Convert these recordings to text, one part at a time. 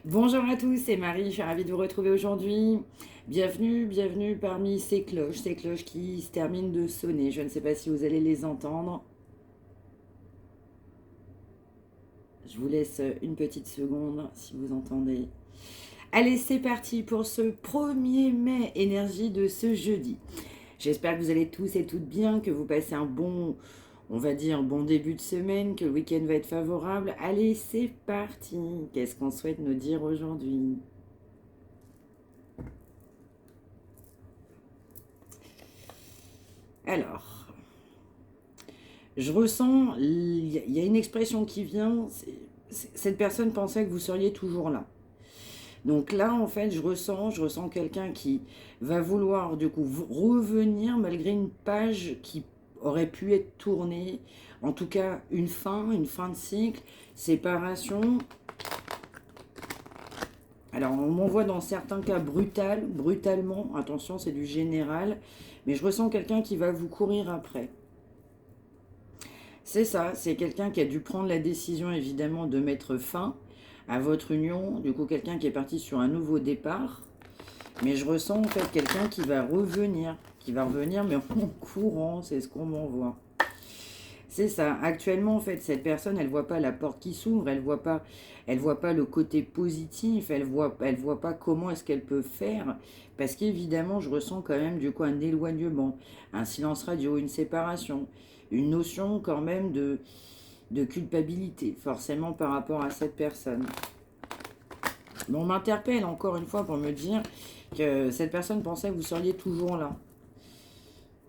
Bonjour à tous, c'est Marie, je suis ravie de vous retrouver aujourd'hui. Bienvenue, bienvenue parmi ces cloches qui se terminent de sonner. Je ne sais pas si vous allez les entendre. Je vous laisse une petite seconde si vous entendez. Allez, c'est parti pour ce 1er mai énergie de ce jeudi. J'espère que vous allez tous et toutes bien, que vous passez un bon, on va dire, bon début de semaine, que le week-end va être favorable. Allez, c'est parti. Qu'est-ce qu'on souhaite nous dire aujourd'hui? Alors, je ressens, il y a une expression qui vient, cette personne pensait que vous seriez toujours là. Donc là, en fait, je ressens quelqu'un qui va vouloir du coup revenir malgré une page qui aurait pu être tournée. En tout cas, une fin de cycle, séparation. Alors, on m'envoie dans certains cas brutalement, attention, c'est du général, mais je ressens quelqu'un qui va vous courir après. C'est ça, c'est quelqu'un qui a dû prendre la décision évidemment de mettre fin à votre union, du coup quelqu'un qui est parti sur un nouveau départ, mais je ressens en fait quelqu'un qui va revenir mais en courant, c'est ce qu'on m'envoie. C'est ça. Actuellement, en fait, cette personne, elle voit pas la porte qui s'ouvre, elle voit pas le côté positif, elle voit pas comment est-ce qu'elle peut faire, parce qu'évidemment, je ressens quand même du coup un éloignement, un silence radio, une séparation, une notion quand même de culpabilité, forcément par rapport à cette personne. Mais on m'interpelle encore une fois pour me dire que cette personne pensait que vous seriez toujours là.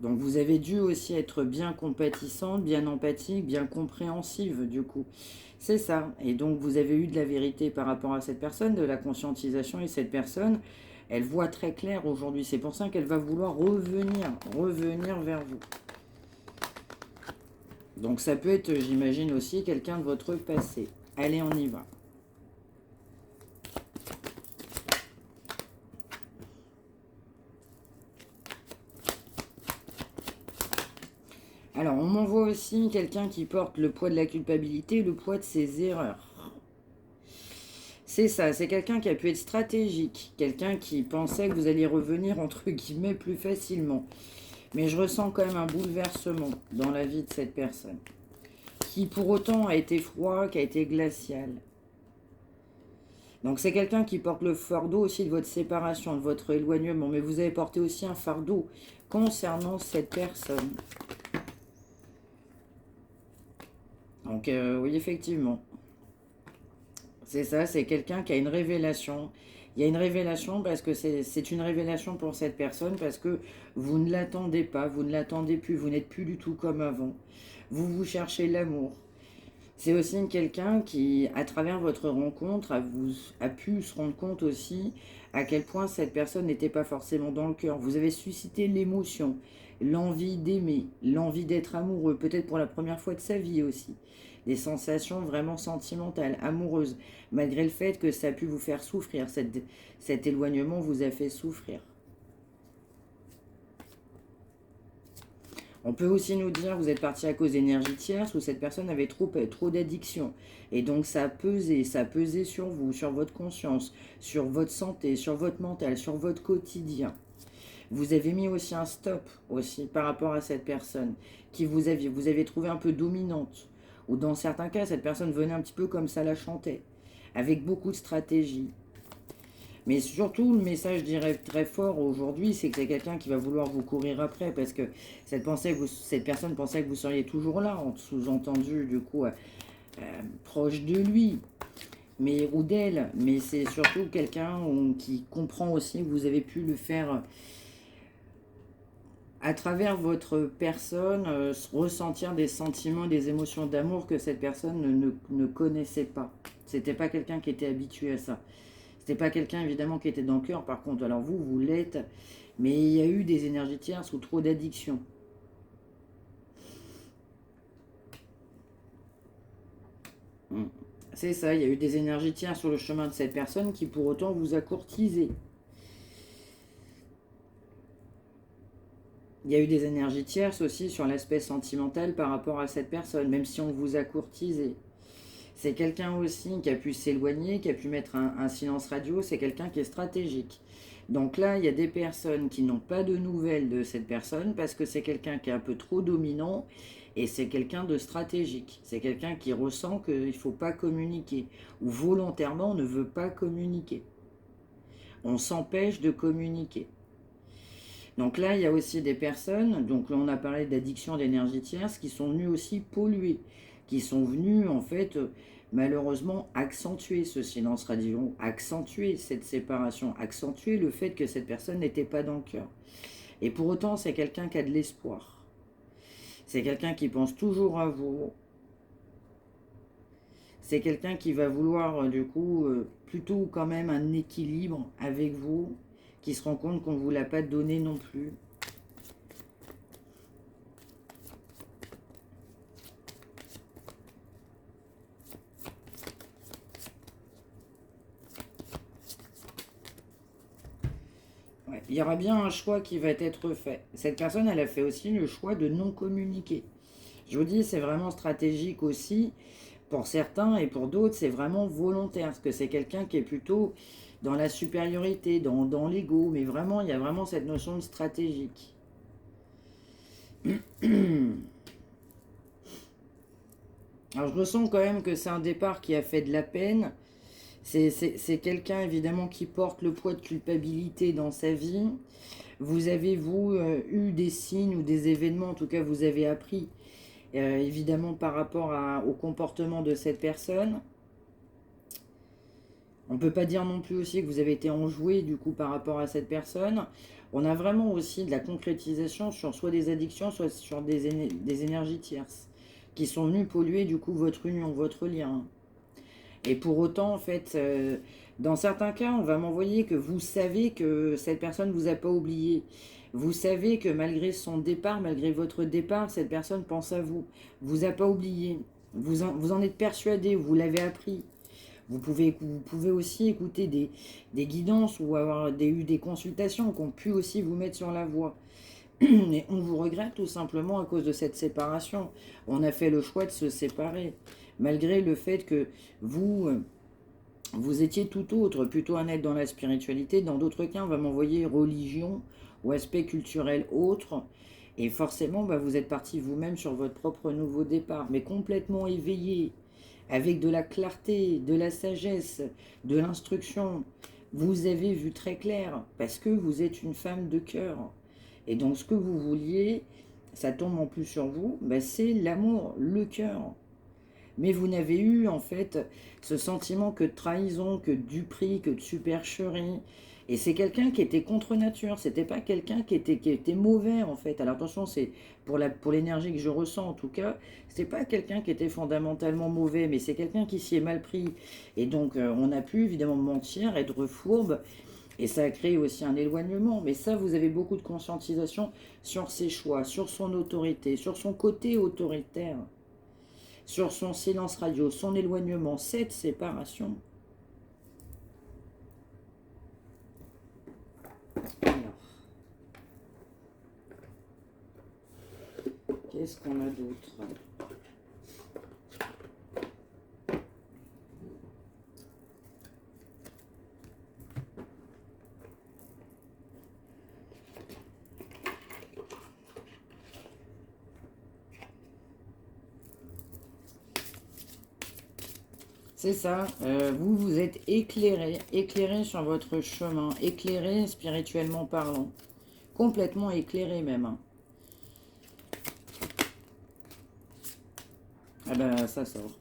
Donc vous avez dû aussi être bien compatissante, bien empathique, bien compréhensive du coup. C'est ça. Et donc vous avez eu de la vérité par rapport à cette personne, de la conscientisation, et cette personne, elle voit très clair aujourd'hui. C'est pour ça qu'elle va vouloir revenir vers vous. Donc ça peut être, j'imagine aussi, quelqu'un de votre passé. Allez, on y va. Alors, on m'envoie aussi quelqu'un qui porte le poids de la culpabilité, le poids de ses erreurs. C'est ça, c'est quelqu'un qui a pu être stratégique, quelqu'un qui pensait que vous alliez revenir entre guillemets plus facilement. Mais je ressens quand même un bouleversement dans la vie de cette personne, qui pour autant a été froid, qui a été glacial. Donc c'est quelqu'un qui porte le fardeau aussi de votre séparation, de votre éloignement, mais vous avez porté aussi un fardeau concernant cette personne. Donc oui, effectivement. C'est ça, c'est quelqu'un qui a une révélation. Il y a une révélation parce que c'est une révélation pour cette personne parce que vous ne l'attendez pas, vous ne l'attendez plus, vous n'êtes plus du tout comme avant. Vous cherchez l'amour. C'est aussi quelqu'un qui, à travers votre rencontre, a pu se rendre compte aussi à quel point cette personne n'était pas forcément dans le cœur. Vous avez suscité l'émotion, l'envie d'aimer, l'envie d'être amoureux, peut-être pour la première fois de sa vie aussi. Des sensations vraiment sentimentales, amoureuses, malgré le fait que ça a pu vous faire souffrir. Cet éloignement vous a fait souffrir. On peut aussi nous dire que vous êtes parti à cause d'énergie tierce ou cette personne avait trop d'addiction. Et donc ça a pesé sur vous, sur votre conscience, sur votre santé, sur votre mental, sur votre quotidien. Vous avez mis aussi un stop aussi par rapport à cette personne qui vous avez trouvé un peu dominante. Ou dans certains cas, cette personne venait un petit peu comme ça la chantait, avec beaucoup de stratégie. Mais surtout, le message, je dirais, très fort aujourd'hui, c'est que c'est quelqu'un qui va vouloir vous courir après, parce que cette personne pensait que vous seriez toujours là, en sous-entendu, du coup, proche de lui, mais ou d'elle. Mais c'est surtout quelqu'un qui comprend aussi que vous avez pu le faire à travers votre personne, ressentir des sentiments, des émotions d'amour que cette personne ne connaissait pas. C'était pas quelqu'un qui était habitué à ça. C'était pas quelqu'un évidemment qui était dans le cœur, par contre. Alors vous, vous l'êtes, mais il y a eu des énergies tierces ou trop d'addiction. C'est ça, il y a eu des énergies tierces sur le chemin de cette personne qui pour autant vous a courtisé. Il y a eu des énergies tierces aussi sur l'aspect sentimental par rapport à cette personne, même si on vous a courtisé. C'est quelqu'un aussi qui a pu s'éloigner, qui a pu mettre un silence radio, c'est quelqu'un qui est stratégique. Donc là, il y a des personnes qui n'ont pas de nouvelles de cette personne parce que c'est quelqu'un qui est un peu trop dominant et c'est quelqu'un de stratégique. C'est quelqu'un qui ressent qu'il ne faut pas communiquer ou volontairement on ne veut pas communiquer. On s'empêche de communiquer. Donc là, il y a aussi des personnes, donc là on a parlé d'addiction d'énergie tierce, qui sont venues aussi polluer, qui sont venues en fait malheureusement accentuer ce silence radio, accentuer cette séparation, accentuer le fait que cette personne n'était pas dans le cœur. Et pour autant, c'est quelqu'un qui a de l'espoir. C'est quelqu'un qui pense toujours à vous. C'est quelqu'un qui va vouloir du coup plutôt quand même un équilibre avec vous, qui se rend compte qu'on ne vous l'a pas donné non plus. Ouais, il y aura bien un choix qui va être fait. Cette personne, elle a fait aussi le choix de non communiquer. Je vous dis, c'est vraiment stratégique aussi. Pour certains et pour d'autres, c'est vraiment volontaire. Parce que c'est quelqu'un qui est plutôt dans la supériorité, dans l'ego. Mais vraiment, il y a vraiment cette notion de stratégique. Alors je ressens quand même que c'est un départ qui a fait de la peine. C'est quelqu'un évidemment qui porte le poids de culpabilité dans sa vie. Vous avez, vous, eu des signes ou des événements, en tout cas vous avez appris, évidemment par rapport au comportement de cette personne. On ne peut pas dire non plus aussi que vous avez été enjoué du coup par rapport à cette personne. On a vraiment aussi de la concrétisation sur soit des addictions, soit sur des énergies tierces qui sont venues polluer du coup votre union, votre lien. Et pour autant, en fait, dans certains cas, on va m'envoyer que vous savez que cette personne ne vous a pas oublié. Vous savez que malgré son départ, malgré votre départ, cette personne pense à vous. Vous a pas oublié. Vous en êtes persuadé, vous l'avez appris. Vous pouvez aussi écouter des guidances ou avoir eu des consultations qui ont pu aussi vous mettre sur la voie. Et on vous regrette tout simplement à cause de cette séparation. On a fait le choix de se séparer. Malgré le fait que vous, vous étiez tout autre, plutôt un être dans la spiritualité. Dans d'autres cas, on va m'envoyer religion ou aspect culturel autre. Et forcément, vous êtes parti vous-même sur votre propre nouveau départ, mais complètement éveillé, avec de la clarté, de la sagesse, de l'instruction. Vous avez vu très clair, parce que vous êtes une femme de cœur. Et donc, ce que vous vouliez, ça tombe en plus sur vous, c'est l'amour, le cœur. Mais vous n'avez eu, en fait, ce sentiment que de trahison, que de duperie, que de supercherie. Et c'est quelqu'un qui était contre nature. C'était pas quelqu'un qui était mauvais, en fait. Alors attention, c'est pour l'énergie que je ressens, en tout cas, c'est pas quelqu'un qui était fondamentalement mauvais, mais c'est quelqu'un qui s'y est mal pris. Et donc, on a pu, évidemment, mentir, être fourbe. Et ça a créé aussi un éloignement. Mais ça, vous avez beaucoup de conscientisation sur ses choix, sur son autorité, sur son côté autoritaire, sur son silence radio, son éloignement, cette séparation. Alors, qu'est-ce qu'on a d'autre ? C'est ça, vous êtes éclairé sur votre chemin, éclairé spirituellement parlant, complètement éclairé même. Ah ben ça sort.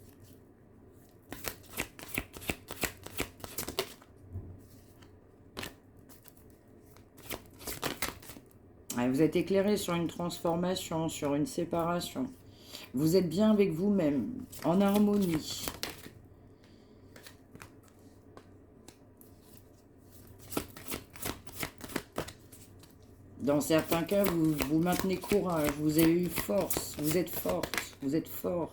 Ah, vous êtes éclairé sur une transformation, sur une séparation. Vous êtes bien avec vous-même, en harmonie. Dans certains cas, vous maintenez courage, vous avez eu force, vous êtes forte, vous êtes fort.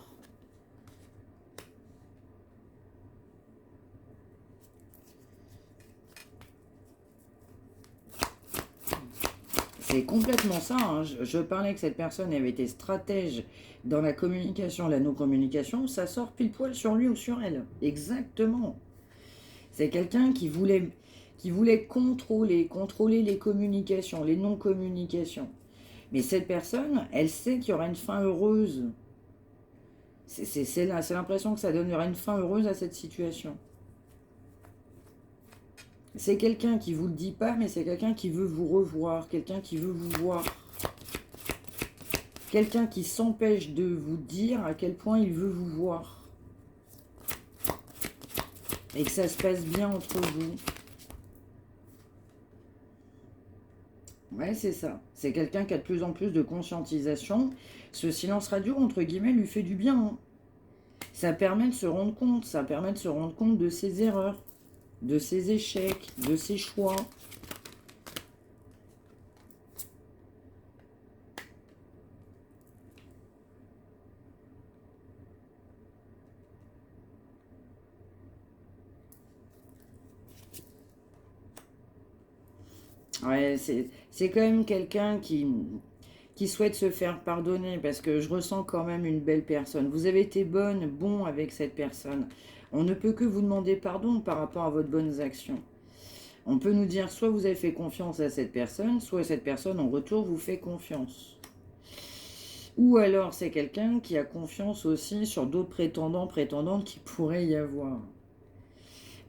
C'est complètement ça. Hein. Je parlais que cette personne avait été stratège dans la communication, la non-communication. Ça sort pile poil sur lui ou sur elle. Exactement. C'est quelqu'un qui voulait contrôler les communications, les non-communications. Mais cette personne, elle sait qu'il y aura une fin heureuse. C'est l'impression que ça donnera une fin heureuse à cette situation. C'est quelqu'un qui ne vous le dit pas, mais c'est quelqu'un qui veut vous revoir, quelqu'un qui veut vous voir. Quelqu'un qui s'empêche de vous dire à quel point il veut vous voir. Et que ça se passe bien entre vous. Ouais, c'est ça. C'est quelqu'un qui a de plus en plus de conscientisation. Ce silence radio, entre guillemets, lui fait du bien. Hein. Ça permet de se rendre compte. Ça permet de se rendre compte de ses erreurs, de ses échecs, de ses choix. Ouais, c'est quand même quelqu'un qui souhaite se faire pardonner parce que je ressens quand même une belle personne. Vous avez été bon avec cette personne. On ne peut que vous demander pardon par rapport à votre bonnes actions. On peut nous dire soit vous avez fait confiance à cette personne, soit cette personne en retour vous fait confiance. Ou alors c'est quelqu'un qui a confiance aussi sur d'autres prétendants, prétendantes qui pourraient y avoir.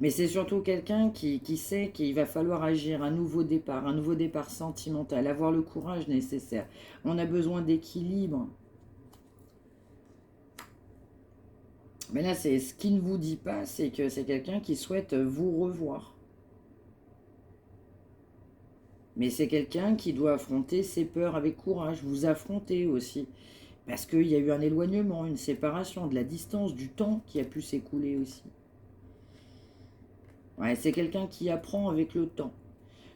Mais c'est surtout quelqu'un qui sait qu'il va falloir agir, un nouveau départ sentimental, avoir le courage nécessaire. On a besoin d'équilibre. Mais là, c'est ce qui ne vous dit pas, c'est que c'est quelqu'un qui souhaite vous revoir. Mais c'est quelqu'un qui doit affronter ses peurs avec courage, vous affronter aussi. Parce qu'il y a eu un éloignement, une séparation, de la distance, du temps qui a pu s'écouler aussi. Ouais, c'est quelqu'un qui apprend avec le temps.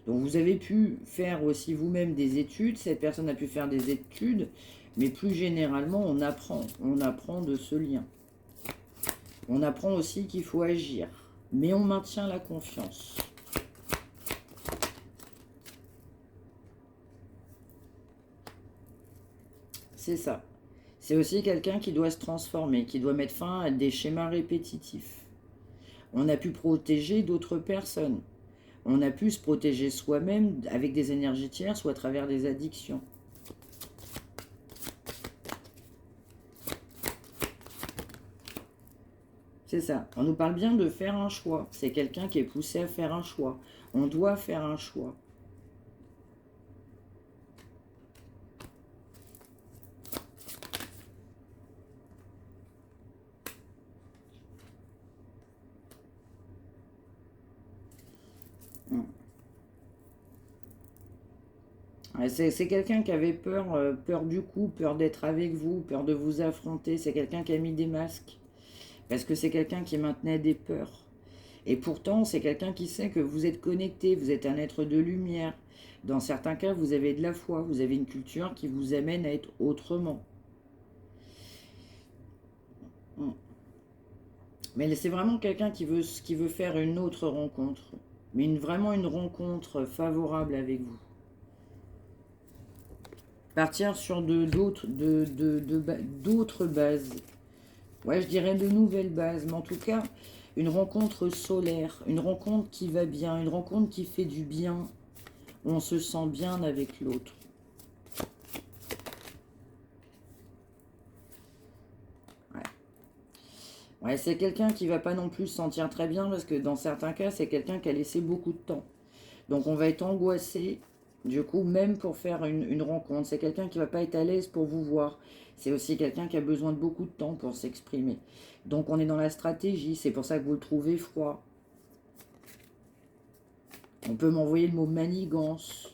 Donc vous avez pu faire aussi vous-même des études, cette personne a pu faire des études, mais plus généralement on apprend de ce lien. On apprend aussi qu'il faut agir, mais on maintient la confiance. C'est ça. C'est aussi quelqu'un qui doit se transformer, qui doit mettre fin à des schémas répétitifs. On a pu protéger d'autres personnes. On a pu se protéger soi-même avec des énergies tierces ou à travers des addictions. C'est ça. On nous parle bien de faire un choix. C'est quelqu'un qui est poussé à faire un choix. On doit faire un choix. C'est quelqu'un qui avait peur, peur du coup, peur d'être avec vous, peur de vous affronter. C'est quelqu'un qui a mis des masques. Parce que c'est quelqu'un qui maintenait des peurs. Et pourtant, c'est quelqu'un qui sait que vous êtes connecté, vous êtes un être de lumière. Dans certains cas, vous avez de la foi, vous avez une culture qui vous amène à être autrement. Mais c'est vraiment quelqu'un qui veut faire une autre rencontre. Mais vraiment une rencontre favorable avec vous. Partir sur d'autres bases. Ouais, je dirais de nouvelles bases, mais en tout cas, une rencontre solaire, une rencontre qui va bien, une rencontre qui fait du bien, où on se sent bien avec l'autre. Ouais, c'est quelqu'un qui va pas non plus se sentir très bien, parce que dans certains cas, c'est quelqu'un qui a laissé beaucoup de temps. Donc on va être angoissé, du coup, même pour faire une rencontre. C'est quelqu'un qui va pas être à l'aise pour vous voir. C'est aussi quelqu'un qui a besoin de beaucoup de temps pour s'exprimer. Donc on est dans la stratégie, c'est pour ça que vous le trouvez froid. On peut m'envoyer le mot manigance.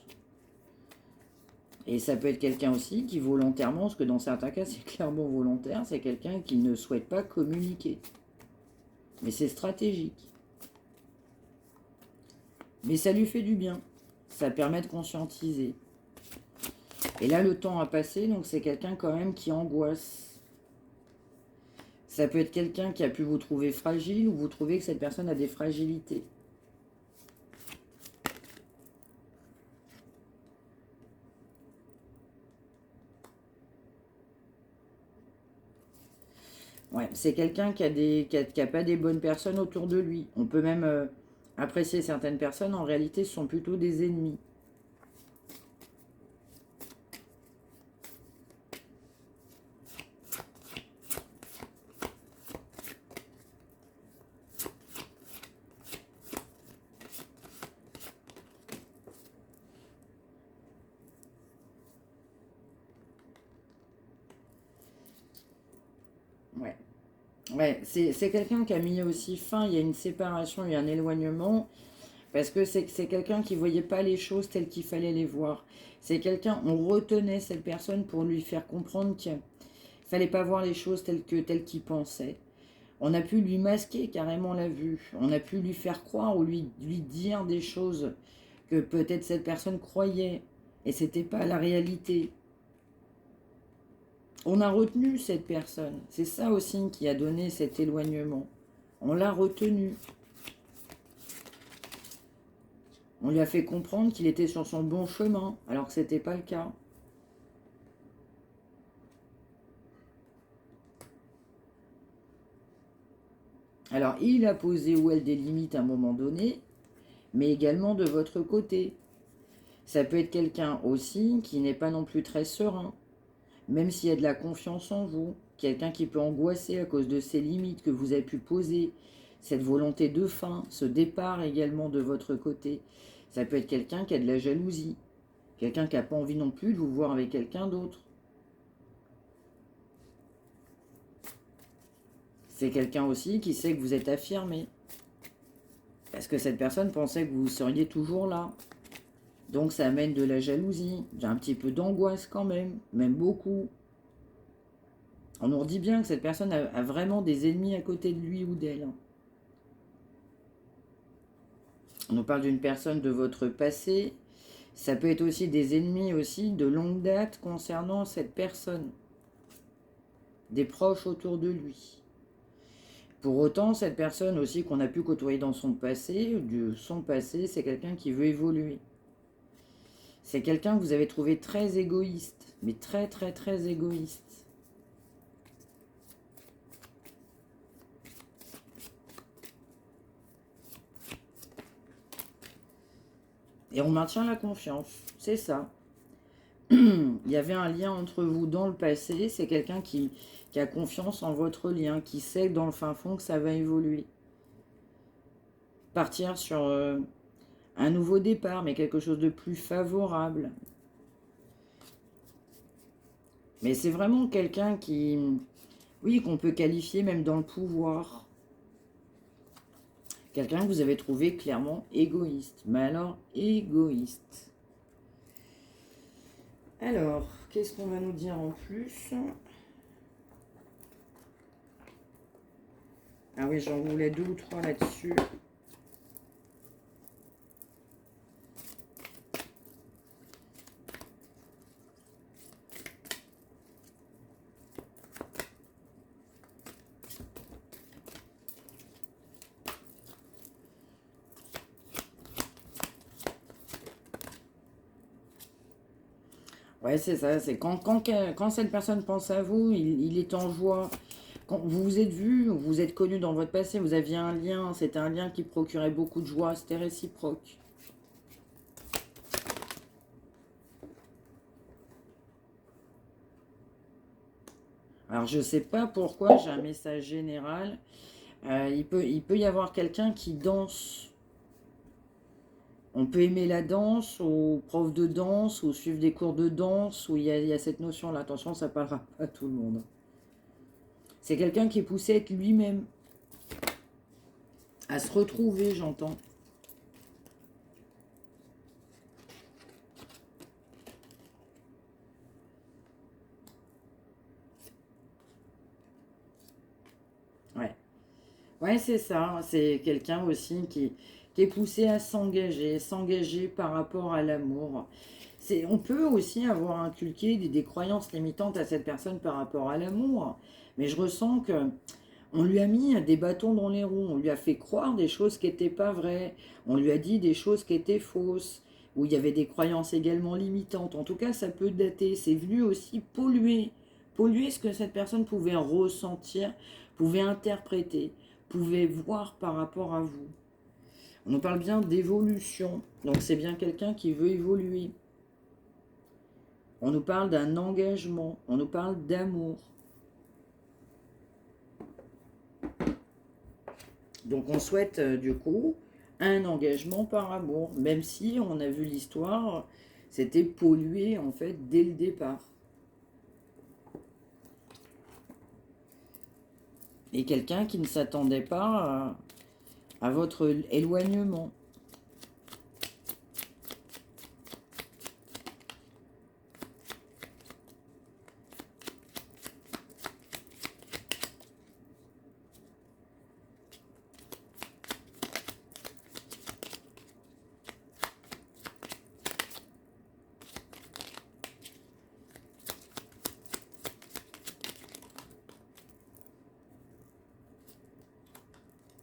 Et ça peut être quelqu'un aussi qui volontairement, parce que dans certains cas c'est clairement volontaire, c'est quelqu'un qui ne souhaite pas communiquer. Mais c'est stratégique. Mais ça lui fait du bien. Ça permet de conscientiser. Et là, le temps a passé, donc c'est quelqu'un quand même qui angoisse. Ça peut être quelqu'un qui a pu vous trouver fragile ou vous trouvez que cette personne a des fragilités. Ouais, c'est quelqu'un qui a pas des bonnes personnes autour de lui. On peut même apprécier certaines personnes, en réalité, ce sont plutôt des ennemis. Ouais. Ouais, c'est quelqu'un qui a mis aussi fin, il y a une séparation, il y a un éloignement, parce que c'est quelqu'un qui ne voyait pas les choses telles qu'il fallait les voir. C'est quelqu'un, on retenait cette personne pour lui faire comprendre qu'il ne fallait pas voir les choses telles qu'il pensait. On a pu lui masquer carrément la vue, on a pu lui faire croire ou lui dire des choses que peut-être cette personne croyait, et c'était pas la réalité. On a retenu cette personne. C'est ça aussi qui a donné cet éloignement. On l'a retenu. On lui a fait comprendre qu'il était sur son bon chemin, alors que ce n'était pas le cas. Alors, il a posé ou elle des limites à un moment donné, mais également de votre côté. Ça peut être quelqu'un aussi qui n'est pas non plus très serein, même s'il y a de la confiance en vous. Quelqu'un qui peut angoisser à cause de ces limites que vous avez pu poser, cette volonté de fin, ce départ également de votre côté. Ça peut être quelqu'un qui a de la jalousie, quelqu'un qui n'a pas envie non plus de vous voir avec quelqu'un d'autre. C'est quelqu'un aussi qui sait que vous êtes affirmé, parce que cette personne pensait que vous seriez toujours là. Donc ça amène de la jalousie, un petit peu d'angoisse quand même beaucoup. On nous dit bien que cette personne a vraiment des ennemis à côté de lui ou d'elle. On nous parle d'une personne de votre passé. Ça peut être aussi des ennemis aussi de longue date concernant cette personne. Des proches autour de lui. Pour autant, cette personne aussi qu'on a pu côtoyer dans son passé, c'est quelqu'un qui veut évoluer. C'est quelqu'un que vous avez trouvé très égoïste, mais très très très égoïste. Et on maintient la confiance, c'est ça. Il y avait un lien entre vous dans le passé, c'est quelqu'un qui a confiance en votre lien, qui sait dans le fin fond que ça va évoluer. Partir sur un nouveau départ, mais quelque chose de plus favorable. Mais c'est vraiment quelqu'un qui, oui, qu'on peut qualifier même dans le pouvoir. Quelqu'un que vous avez trouvé clairement égoïste. Mais alors, égoïste. Alors, qu'est-ce qu'on va nous dire en plus? Ah oui, j'en voulais 2 ou 3 là-dessus. Ouais, c'est ça. C'est quand cette personne pense à vous, il est en joie. Quand vous vous êtes vu, vous êtes connu dans votre passé, vous aviez un lien, c'était un lien qui procurait beaucoup de joie, c'était réciproque. Alors, je ne sais pas pourquoi, j'ai un message général. Il peut y avoir quelqu'un qui danse. On peut aimer la danse, ou prof de danse, ou suivre des cours de danse, où il y a cette notion-là. Attention, ça ne parlera pas à tout le monde. C'est quelqu'un qui est poussé à être lui-même. À se retrouver, j'entends. Ouais. Ouais, c'est ça. C'est quelqu'un aussi qui est poussé à s'engager par rapport à l'amour. On peut aussi avoir inculqué des croyances limitantes à cette personne par rapport à l'amour. Mais je ressens que on lui a mis des bâtons dans les roues, on lui a fait croire des choses qui n'étaient pas vraies, on lui a dit des choses qui étaient fausses, où il y avait des croyances également limitantes. En tout cas, ça peut dater. C'est venu aussi polluer ce que cette personne pouvait ressentir pouvez interpréter, pouvez voir par rapport à vous. On nous parle bien d'évolution, donc c'est bien quelqu'un qui veut évoluer. On nous parle d'un engagement, on nous parle d'amour. Donc on souhaite du coup un engagement par amour, même si on a vu l'histoire, c'était pollué en fait dès le départ. Et quelqu'un qui ne s'attendait pas à votre éloignement.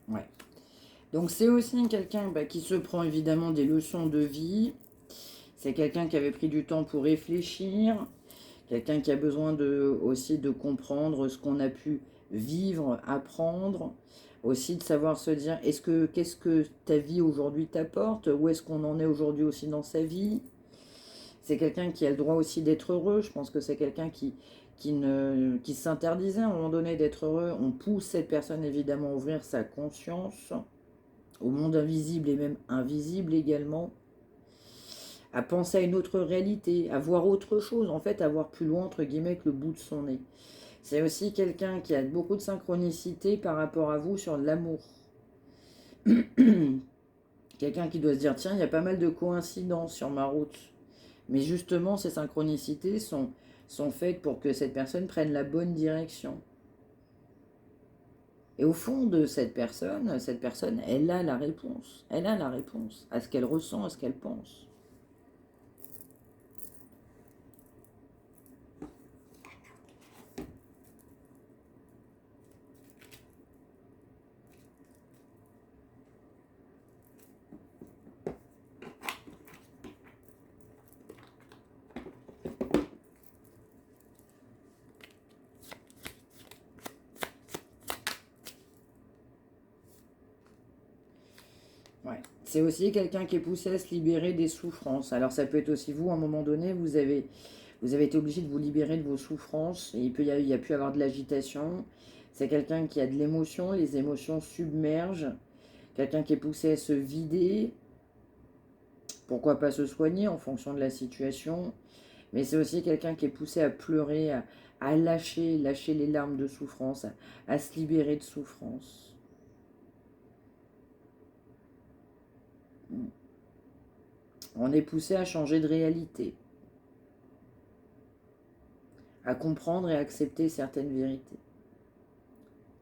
Ouais. Donc c'est aussi quelqu'un qui se prend évidemment des leçons de vie. C'est quelqu'un qui avait pris du temps pour réfléchir. Quelqu'un qui a besoin aussi de comprendre ce qu'on a pu vivre, apprendre. Aussi de savoir se dire, qu'est-ce que ta vie aujourd'hui t'apporte? Où est-ce qu'on en est aujourd'hui aussi dans sa vie? C'est quelqu'un qui a le droit aussi d'être heureux. Je pense que c'est quelqu'un qui s'interdisait à un moment donné d'être heureux. On pousse cette personne évidemment à ouvrir sa conscience au monde invisible et même invisible également, à penser à une autre réalité, à voir autre chose, en fait, à voir plus loin, entre guillemets, que le bout de son nez. C'est aussi quelqu'un qui a beaucoup de synchronicité par rapport à vous sur l'amour. Quelqu'un qui doit se dire, tiens, il y a pas mal de coïncidences sur ma route. Mais justement, ces synchronicités sont faites pour que cette personne prenne la bonne direction. Et au fond de cette personne, elle a la réponse. Elle a la réponse à ce qu'elle ressent, à ce qu'elle pense. Ouais. C'est aussi quelqu'un qui est poussé à se libérer des souffrances. Alors ça peut être aussi vous, à un moment donné, vous avez été obligé de vous libérer de vos souffrances. Et il y a pu avoir de l'agitation. C'est quelqu'un qui a de l'émotion, les émotions submergent. Quelqu'un qui est poussé à se vider. Pourquoi pas se soigner en fonction de la situation. Mais c'est aussi quelqu'un qui est poussé à pleurer, à lâcher les larmes de souffrance, à se libérer de souffrance. On est poussé à changer de réalité, à comprendre et accepter certaines vérités.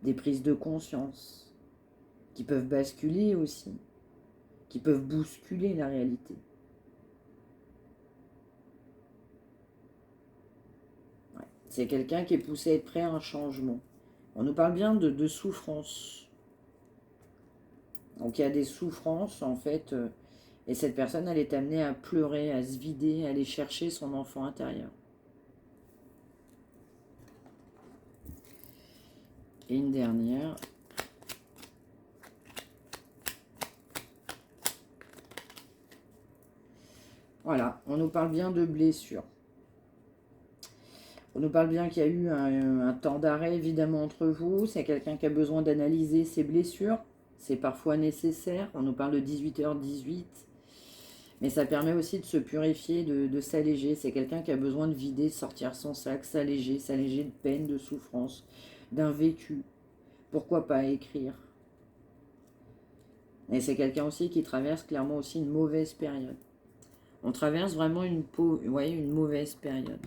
Des prises de conscience qui peuvent basculer aussi, qui peuvent bousculer la réalité. Ouais. C'est quelqu'un qui est poussé à être prêt à un changement. On nous parle bien de souffrance. Donc il y a des souffrances en fait, et cette personne elle est amenée à pleurer, à se vider, à aller chercher son enfant intérieur. Et une dernière. Voilà, on nous parle bien de blessures. On nous parle bien qu'il y a eu un temps d'arrêt évidemment entre vous. C'est quelqu'un qui a besoin d'analyser ses blessures. C'est parfois nécessaire. On nous parle de 18h18. Mais ça permet aussi de se purifier, de s'alléger. C'est quelqu'un qui a besoin de vider, sortir son sac, s'alléger de peine, de souffrance, d'un vécu. Pourquoi pas écrire? Et c'est quelqu'un aussi qui traverse clairement aussi une mauvaise période. On traverse vraiment une mauvaise période.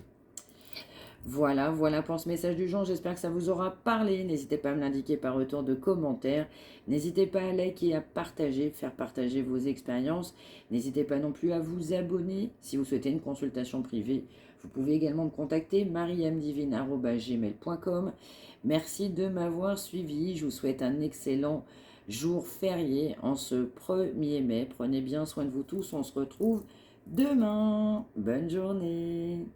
Voilà pour ce message du jour. J'espère que ça vous aura parlé. N'hésitez pas à me l'indiquer par retour de commentaires. N'hésitez pas à liker, à partager, faire partager vos expériences. N'hésitez pas non plus à vous abonner. Si vous souhaitez une consultation privée, vous pouvez également me contacter mariamdivine@gmail.com. Merci de m'avoir suivi. Je vous souhaite un excellent jour férié en ce 1er mai. Prenez bien soin de vous tous. On se retrouve demain. Bonne journée.